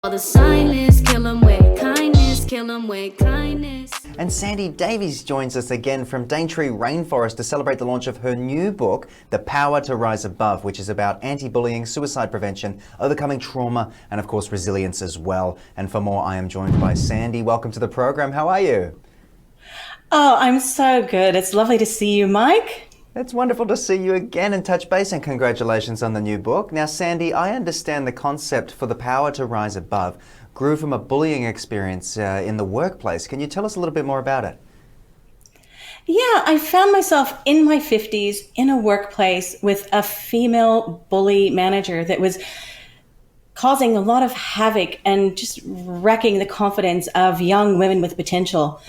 All the silence, kill 'em with kindness, kill 'em with kindness. And Sandy Davies joins us again from Daintree Rainforest to celebrate the launch of her new book, The Power to Rise Above, which is about anti-bullying, suicide prevention, overcoming trauma, and of course resilience as well. And for more, I am joined by Sandy. Welcome to the program. How are you? Oh, I'm so good. It's lovely to see you, Mike. It's wonderful to see you again and touch base, and congratulations on the new book. Now, Sandy, I understand the concept for The Power to Rise Above grew from a bullying experience in the workplace. Can you tell us a little bit more about it? Yeah, I found myself in my 50s in a workplace with a female bully manager that was causing a lot of havoc and just wrecking the confidence of young women with potential.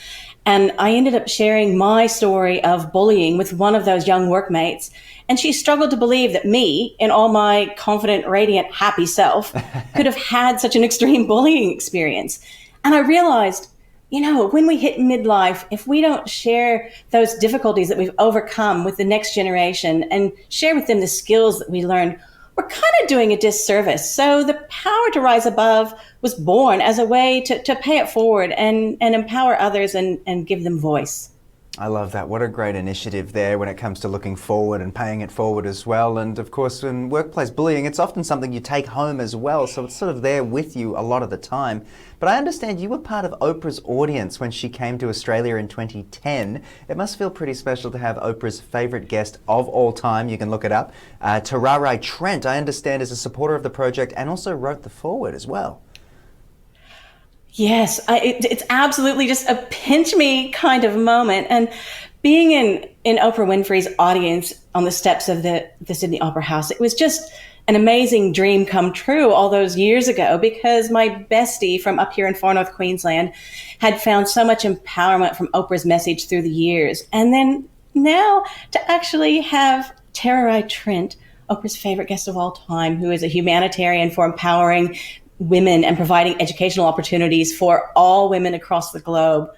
And I ended up sharing my story of bullying with one of those young workmates. And she struggled to believe that me, in all my confident, radiant, happy self, could have had such an extreme bullying experience. And I realized, when we hit midlife, if we don't share those difficulties that we've overcome with the next generation and share with them the skills that we learned, we're kind of doing a disservice. So the Power to Rise Above was born as a way to pay it forward and empower others and give them voice. I love that. What a great initiative there when it comes to looking forward and paying it forward as well. And of course, in workplace bullying, it's often something you take home as well. So it's sort of there with you a lot of the time. But I understand you were part of Oprah's audience when she came to Australia in 2010. It must feel pretty special to have Oprah's favourite guest of all time. You can look it up. Tererai Trent, I understand, is a supporter of the project and also wrote the foreword as well. Yes, it's absolutely just a pinch me kind of moment. And being in Oprah Winfrey's audience on the steps of the Sydney Opera House, it was just an amazing dream come true all those years ago, because my bestie from up here in far north Queensland had found so much empowerment from Oprah's message through the years. And then now to actually have Tererai Trent, Oprah's favorite guest of all time, who is a humanitarian for empowering women and providing educational opportunities for all women across the globe.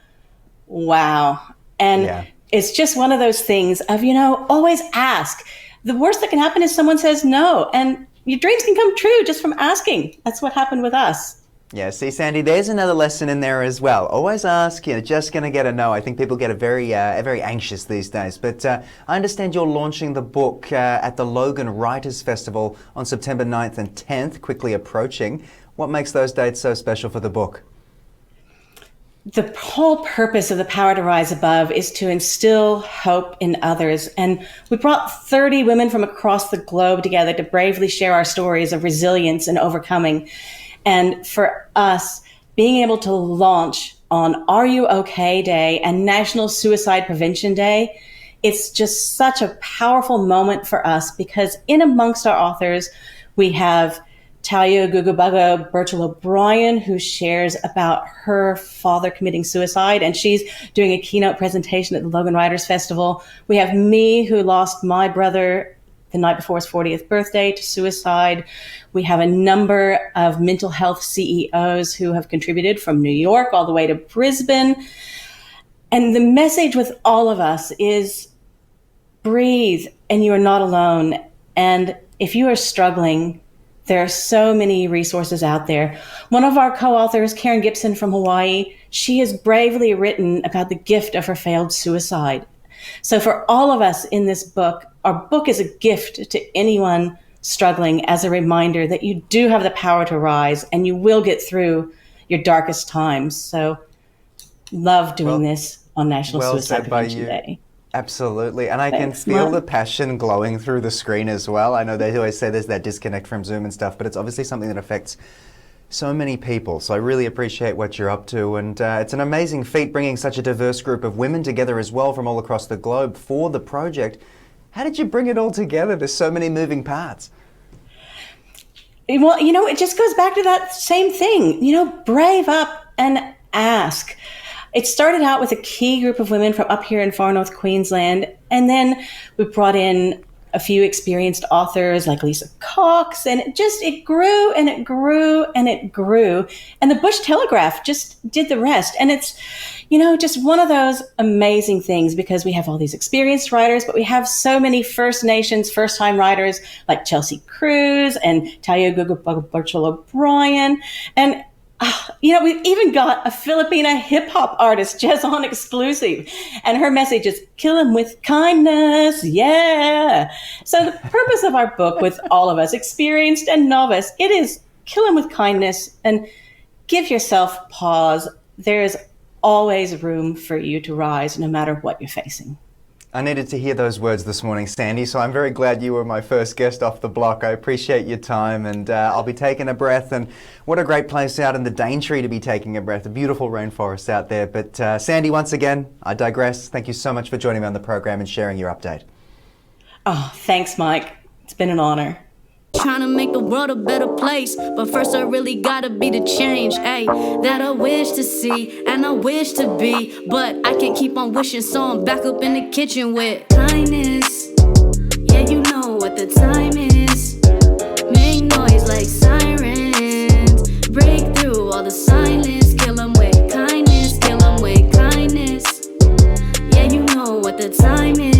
Wow. And It's just one of those things of, always ask. The worst that can happen is someone says no, and your dreams can come true just from asking. That's what happened with us. Yeah, see, Sandy, there's another lesson in there as well. Always ask, just going to get a no. I think people get very anxious these days. But I understand you're launching the book at the Logan Writers Festival on September 9th and 10th, quickly approaching. What makes those dates so special for the book? The whole purpose of The Power to Rise Above is to instill hope in others. And we brought 30 women from across the globe together to bravely share our stories of resilience and overcoming. And for us, being able to launch on Are You OK Day and National Suicide Prevention Day, it's just such a powerful moment for us, because in amongst our authors, we have Talia Gugubaga Birchall O'Brien, who shares about her father committing suicide, and she's doing a keynote presentation at the Logan Writers Festival. We have me, who lost my brother the night before his 40th birthday to suicide. We have a number of mental health CEOs who have contributed from New York all the way to Brisbane. And the message with all of us is breathe, and you are not alone. And if you are struggling, there are so many resources out there. One of our co-authors, Karen Gibson from Hawaii, she has bravely written about the gift of her failed suicide. So for all of us in this book, our book is a gift to anyone struggling, as a reminder that you do have the power to rise and you will get through your darkest times. So love doing this on National Suicide Prevention Day. Absolutely. And I Thanks, can feel Mark. the passion glowing through the screen as well. I know they always say there's that disconnect from Zoom and stuff, but it's obviously something that affects so many people. So I really appreciate what you're up to. And it's an amazing feat bringing such a diverse group of women together as well from all across the globe for the project. How did you bring it all together? There's so many moving parts. Well, it just goes back to that same thing, brave up and ask. It started out with a key group of women from up here in far north Queensland, and then we brought in a few experienced authors like Lisa Cox, and it grew and it grew and it grew. And the Bush Telegraph just did the rest. And it's, just one of those amazing things, because we have all these experienced writers, but we have so many First Nations, first-time writers like Chelsea Cruz and Tayuga Burchell O'Brien. And we've even got a Filipina hip-hop artist, Jez on exclusive, and her message is, kill him with kindness, yeah. So the purpose of our book, with all of us, experienced and novice, it is kill him with kindness and give yourself pause. There's always room for you to rise, no matter what you're facing. I needed to hear those words this morning, Sandy, so I'm very glad you were my first guest off the block. I appreciate your time, and I'll be taking a breath. And what a great place out in the Daintree to be taking a breath, a beautiful rainforest out there. But Sandy, once again, I digress. Thank you so much for joining me on the program and sharing your update. Oh, thanks, Mike. It's been an honor. Trying to make the world a better place, but first I really gotta be the change, that I wish to see and I wish to be, but I can't keep on wishing, so I'm back up in the kitchen with kindness. Yeah, you know what the time is. Make noise like sirens, break through all the silence, kill 'em with kindness, kill 'em with kindness. Yeah, you know what the time is.